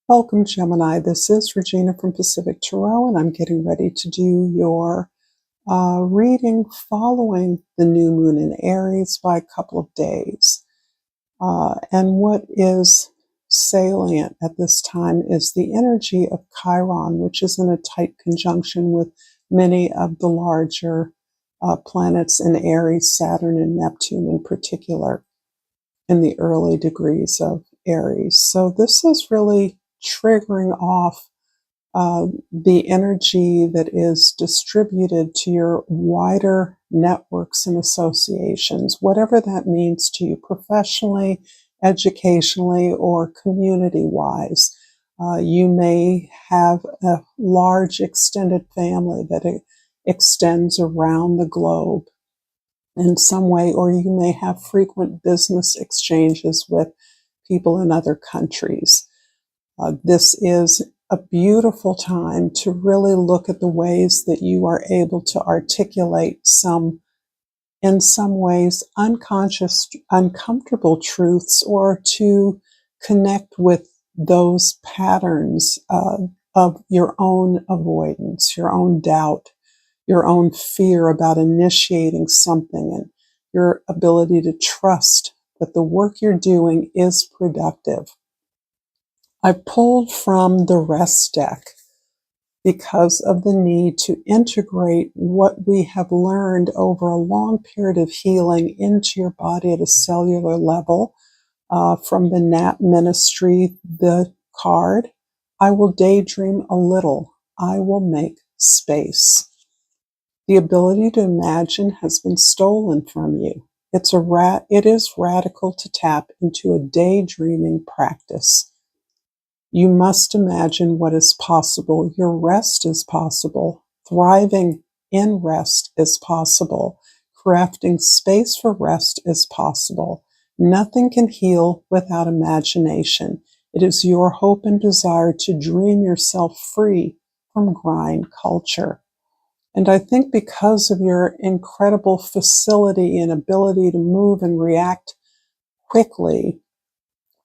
Welcome, Gemini. This is Regina from Pacific Tarot, and I'm getting ready to do your reading following the new moon in Aries by a couple of days. And what is salient at this time is the energy of Chiron, which is in a tight conjunction with many of the larger planets in Aries, Saturn and Neptune in particular, in the early degrees of Aries. So this is really triggering off the energy that is distributed to your wider networks and associations, whatever that means to you professionally, educationally, or community-wise. You may have a large extended family that extends around the globe in some way, or you may have frequent business exchanges with people in other countries. This is a beautiful time to really look at the ways that you are able to articulate in some ways, unconscious, uncomfortable truths, or to connect with those patterns of your own avoidance, your own doubt, your own fear about initiating something, and your ability to trust that the work you're doing is productive. I pulled from the rest deck because of the need to integrate what we have learned over a long period of healing into your body at a cellular level. From the Nap Ministry, the card, I will daydream a little. I will make space. The ability to imagine has been stolen from you. It is radical to tap into a daydreaming practice. You must imagine what is possible. Your rest is possible. Thriving in rest is possible. Crafting space for rest is possible. Nothing can heal without imagination. It is your hope and desire to dream yourself free from grind culture. And I think because of your incredible facility and ability to move and react quickly,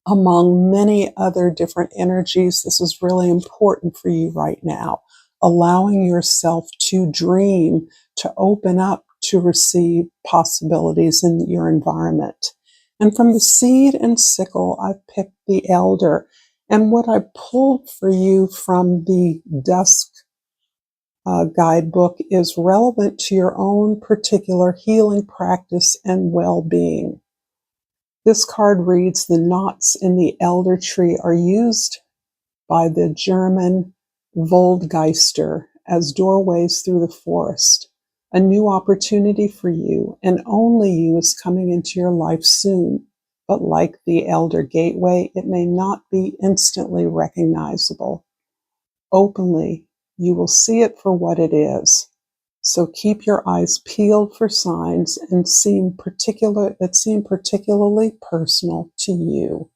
among many other different energies, this is really important for you right now. Allowing yourself to dream, to open up, to receive possibilities in your environment. And from the seed and sickle, I've picked the elder. And what I pulled for you from the dusk guidebook is relevant to your own particular healing practice and well-being. This card reads, the knots in the elder tree are used by the German Waldgeister as doorways through the forest. A new opportunity for you and only you is coming into your life soon. But like the elder gateway, it may not be instantly recognizable. Openly, you will see it for what it is. So keep your eyes peeled for signs that seem particularly personal to you.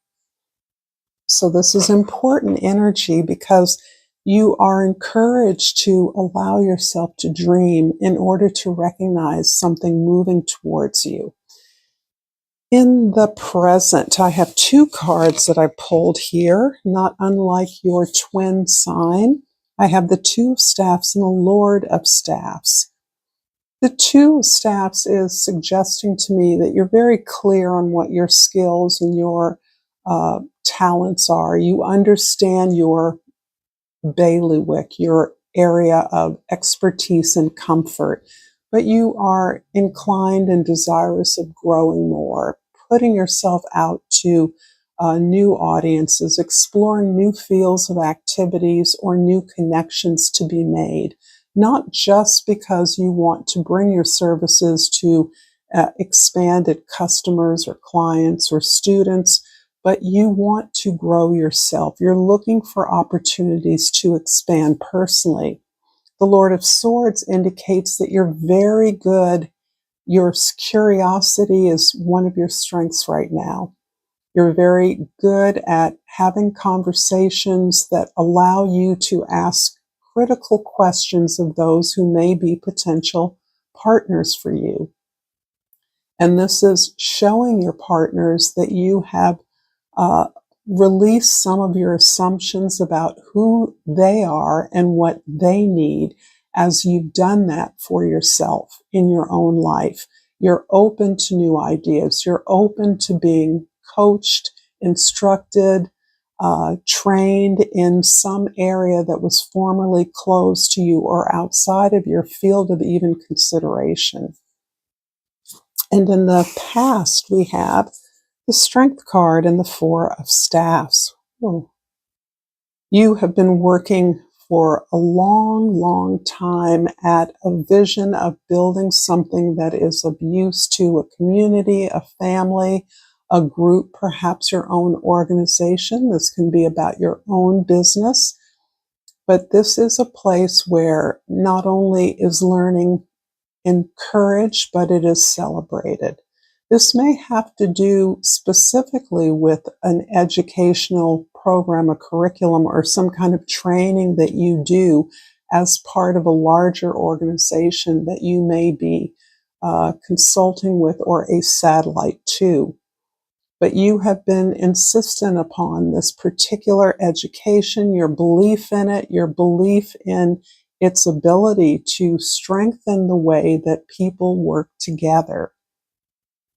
So this is important energy because you are encouraged to allow yourself to dream in order to recognize something moving towards you. In the present, I have two cards that I pulled here, not unlike your twin sign. I have the Two of Staffs and the Lord of Staffs. The Two of Staffs is suggesting to me that you're very clear on what your skills and your talents are. You understand your bailiwick, your area of expertise and comfort, but you are inclined and desirous of growing more, putting yourself out to new audiences, exploring new fields of activities or new connections to be made, not just because you want to bring your services to expanded customers or clients or students, but you want to grow yourself. You're looking for opportunities to expand personally. The Lord of Swords indicates that you're very good. Your curiosity is one of your strengths right now. You're very good at having conversations that allow you to ask critical questions of those who may be potential partners for you. And this is showing your partners that you have release some of your assumptions about who they are and what they need as you've done that for yourself in your own life. You're open to new ideas. You're open to being coached, instructed, trained in some area that was formerly closed to you or outside of your field of even consideration. And in the past, we have the Strength card and the Four of Staffs. Oh. You have been working for a long, long time at a vision of building something that is of use to a community, a family, a group, perhaps your own organization. This can be about your own business. But this is a place where not only is learning encouraged, but it is celebrated. This may have to do specifically with an educational program, a curriculum, or some kind of training that you do as part of a larger organization that you may be consulting with or a satellite to. But you have been insistent upon this particular education, your belief in it, your belief in its ability to strengthen the way that people work together,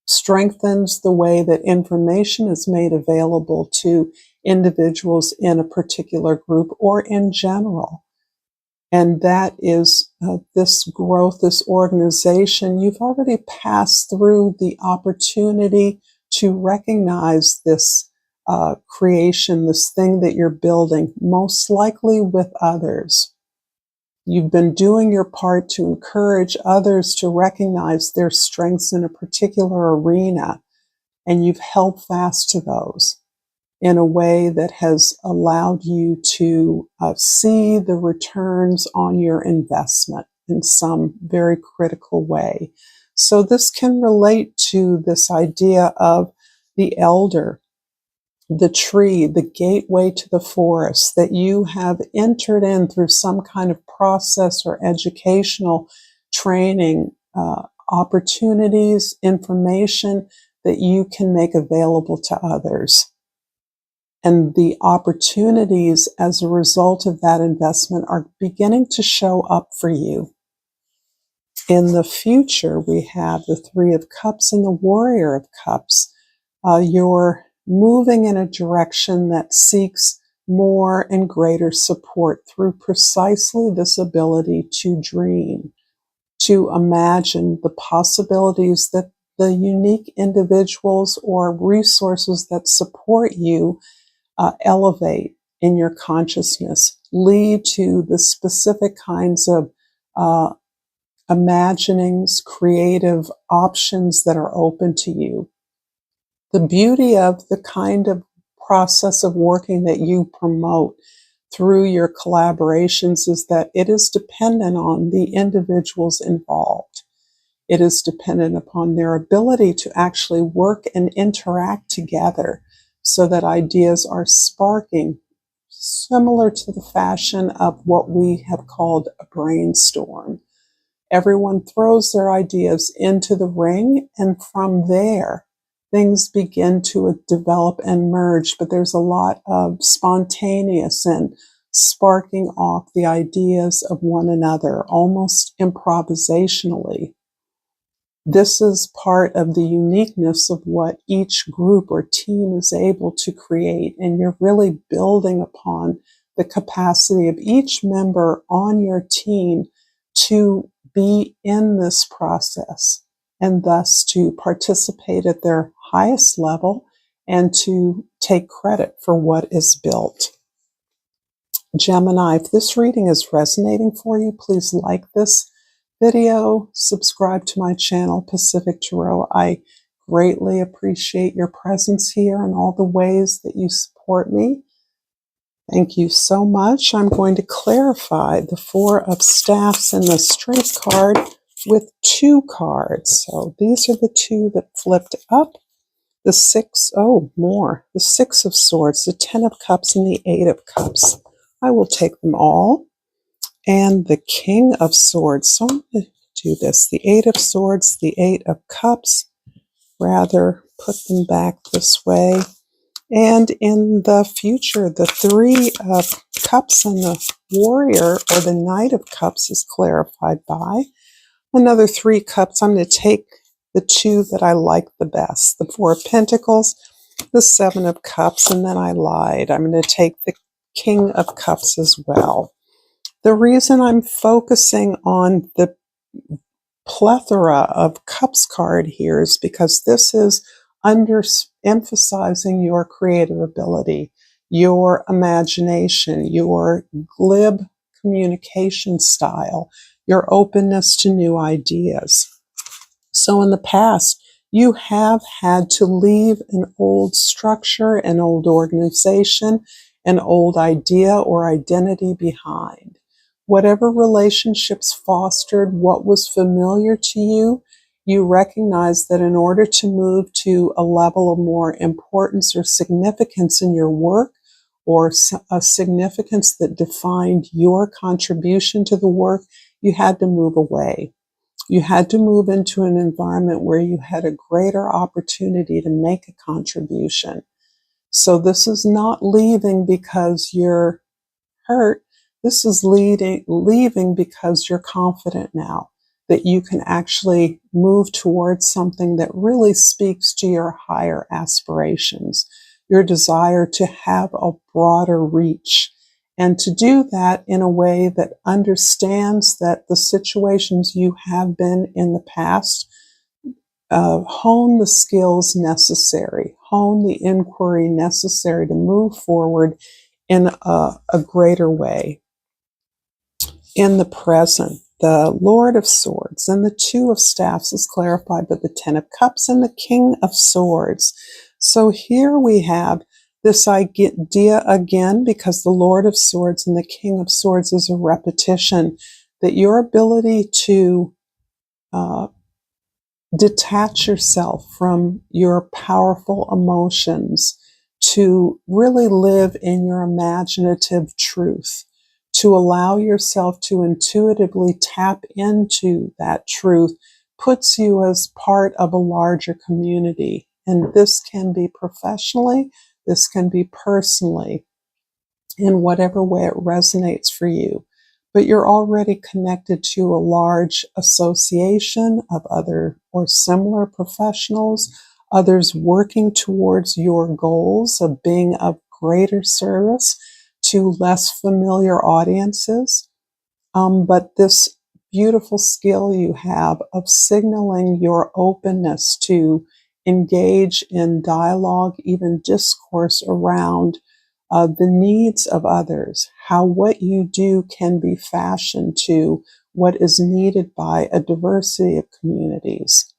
strengthens the way that information is made available to individuals in a particular group or in general. And that is this growth, this organization. You've already passed through the opportunity to recognize this creation, this thing that you're building, most likely with others. You've been doing your part to encourage others to recognize their strengths in a particular arena, and you've held fast to those in a way that has allowed you to see the returns on your investment in some very critical way. So this can relate to this idea of the elder, the tree, the gateway to the forest that you have entered in through some kind of process or educational training, opportunities, information that you can make available to others. And the opportunities as a result of that investment are beginning to show up for you. In the future, we have the Three of Cups and the Warrior of Cups. You're moving in a direction that seeks more and greater support through precisely this ability to dream, to imagine the possibilities that the unique individuals or resources that support you elevate in your consciousness, lead to the specific kinds of imaginings, creative options that are open to you. The beauty of the kind of process of working that you promote through your collaborations is that it is dependent on the individuals involved. It is dependent upon their ability to actually work and interact together so that ideas are sparking, similar to the fashion of what we have called a brainstorm. Everyone throws their ideas into the ring, and from there, things begin to develop and merge, but there's a lot of spontaneous and sparking off the ideas of one another, almost improvisationally. This is part of the uniqueness of what each group or team is able to create, and you're really building upon the capacity of each member on your team to be in this process and thus to participate at their highest level and to take credit for what is built. Gemini, if this reading is resonating for you, please like this video, subscribe to my channel, Pacific Tarot. I greatly appreciate your presence here and all the ways that you support me. Thank you so much. I'm going to clarify the Four of Staffs and the Strength card with two cards. So these are the two that flipped up. The Six of Swords, the Ten of Cups, and the Eight of Cups. I will take them all. And the King of Swords. So I'm going to do this. The Eight of Swords, the Eight of Cups. Rather, put them back this way. And in the future, the Three of Cups and the Warrior, or the Knight of Cups, is clarified by another 3 cups. I'm going to take the 2 that I like the best, the 4 of Pentacles, the 7 of Cups, and then I lied. I'm going to take the King of Cups as well. The reason I'm focusing on the plethora of cups card here is because this is emphasizing your creative ability, your imagination, your glib communication style, your openness to new ideas. So in the past, you have had to leave an old structure, an old organization, an old idea or identity behind. Whatever relationships fostered what was familiar to you, you recognize that in order to move to a level of more importance or significance in your work, or a significance that defined your contribution to the work, you had to move away. You had to move into an environment where you had a greater opportunity to make a contribution. So this is not leaving because you're hurt. This is leaving because you're confident now that you can actually move towards something that really speaks to your higher aspirations, your desire to have a broader reach, and to do that in a way that understands that the situations you have been in the past, hone the skills necessary, hone the inquiry necessary to move forward in a greater way. In the present, the Lord of Swords and the 2 of Staffs is clarified by the 10 of Cups and the King of Swords. So here we have this idea again, because the Lord of Swords and the King of Swords is a repetition, that your ability to detach yourself from your powerful emotions, to really live in your imaginative truth, to allow yourself to intuitively tap into that truth, puts you as part of a larger community. And this can be professionally, this can be personally, in whatever way it resonates for you. But you're already connected to a large association of other or similar professionals, others working towards your goals of being of greater service to less familiar audiences. But this beautiful skill you have of signaling your openness to engage in dialogue, even discourse around the needs of others, how what you do can be fashioned to what is needed by a diversity of communities,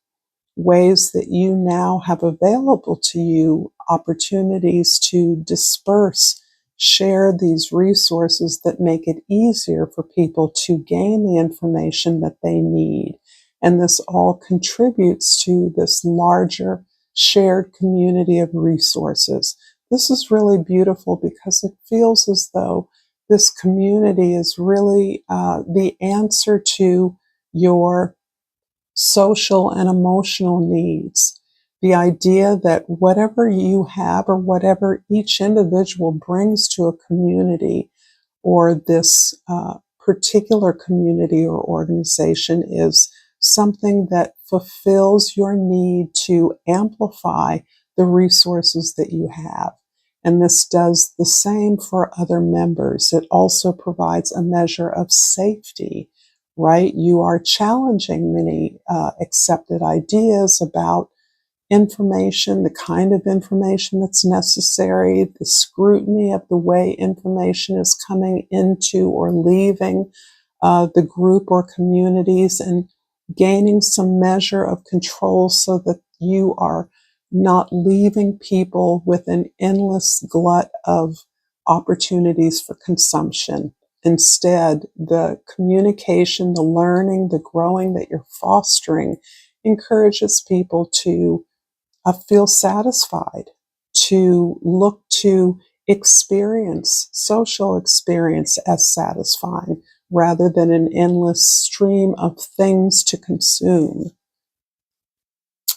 ways that you now have available to you, opportunities to disperse, share these resources that make it easier for people to gain the information that they need. And this all contributes to this larger shared community of resources. This is really beautiful because it feels as though this community is really the answer to your social and emotional needs. The idea that whatever you have or whatever each individual brings to a community or this particular community or organization is something that fulfills your need to amplify the resources that you have. And this does the same for other members. It also provides a measure of safety, right? You are challenging many accepted ideas about information, the kind of information that's necessary, the scrutiny of the way information is coming into or leaving the group or communities, and gaining some measure of control so that you are not leaving people with an endless glut of opportunities for consumption. Instead, the communication, the learning, the growing that you're fostering encourages people to feel satisfied, to look to experience, social experience, as satisfying rather than an endless stream of things to consume.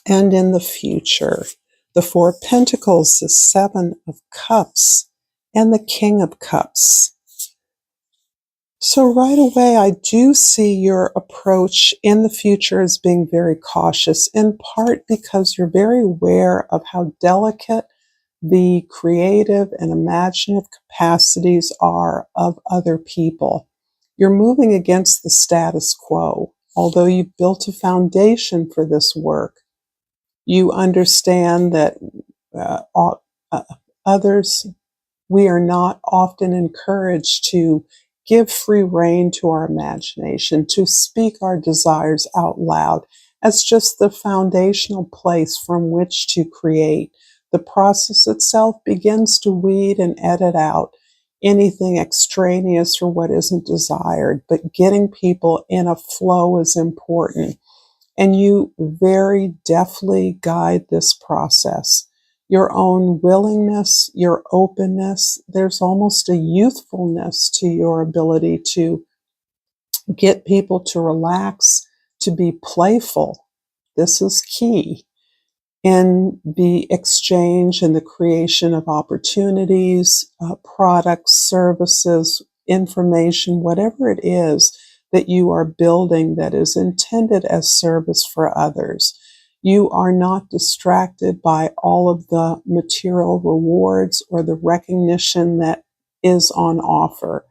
And in the future, The Four of Pentacles, the Seven of Cups, and the King of Cups. So right away, I do see your approach in the future as being very cautious, in part because you're very aware of how delicate the creative and imaginative capacities are of other people. You're moving against the status quo. Although you've built a foundation for this work, you understand that uh, uh, others, we are not often encouraged to give free rein to our imagination, to speak our desires out loud as just the foundational place from which to create. The process itself begins to weed and edit out anything extraneous or what isn't desired, but getting people in a flow is important. And you very deftly guide this process. Your own willingness, your openness, there's almost a youthfulness to your ability to get people to relax, to be playful. This is key in the exchange and the creation of opportunities, products, services, information, whatever it is that you are building that is intended as service for others. You are not distracted by all of the material rewards or the recognition that is on offer.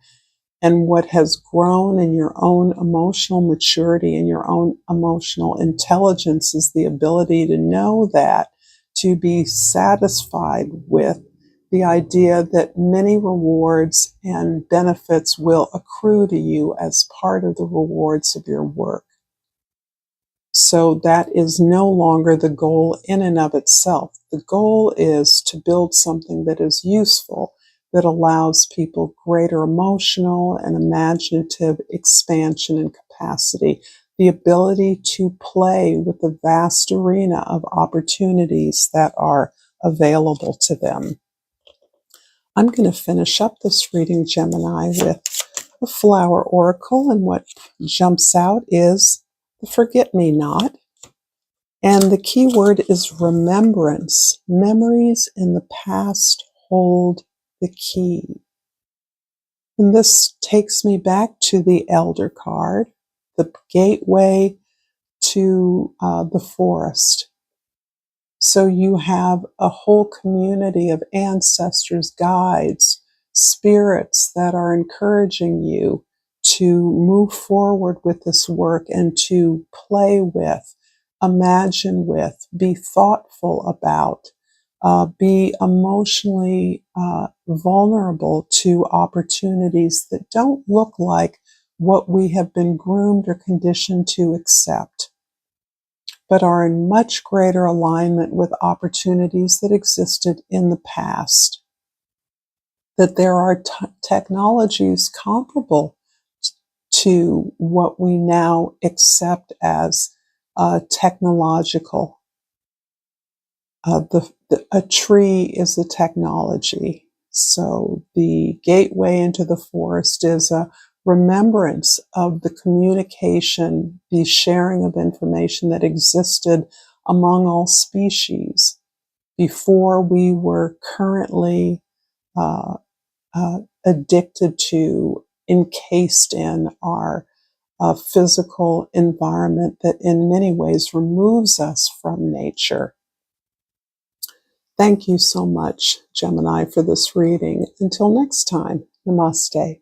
And what has grown in your own emotional maturity and your own emotional intelligence is the ability to know that, to be satisfied with the idea that many rewards and benefits will accrue to you as part of the rewards of your work. So that is no longer the goal in and of itself. The goal is to build something that is useful, that allows people greater emotional and imaginative expansion and capacity, the ability to play with the vast arena of opportunities that are available to them. I'm going to finish up this reading, Gemini, with a flower oracle, and what jumps out is the forget-me-not. And the key word is remembrance. Memories in the past hold the key. And this takes me back to the Elder card, the gateway to the forest. So you have a whole community of ancestors, guides, spirits that are encouraging you to move forward with this work and to play with, imagine with, be thoughtful about, be emotionally vulnerable to opportunities that don't look like what we have been groomed or conditioned to accept, but are in much greater alignment with opportunities that existed in the past. That there are technologies comparable to what we now accept as technological. A tree is a technology. So the gateway into the forest is a remembrance of the communication, the sharing of information that existed among all species before we were currently addicted to, encased in our physical environment that in many ways removes us from nature. Thank you so much, Gemini, for this reading. Until next time, namaste.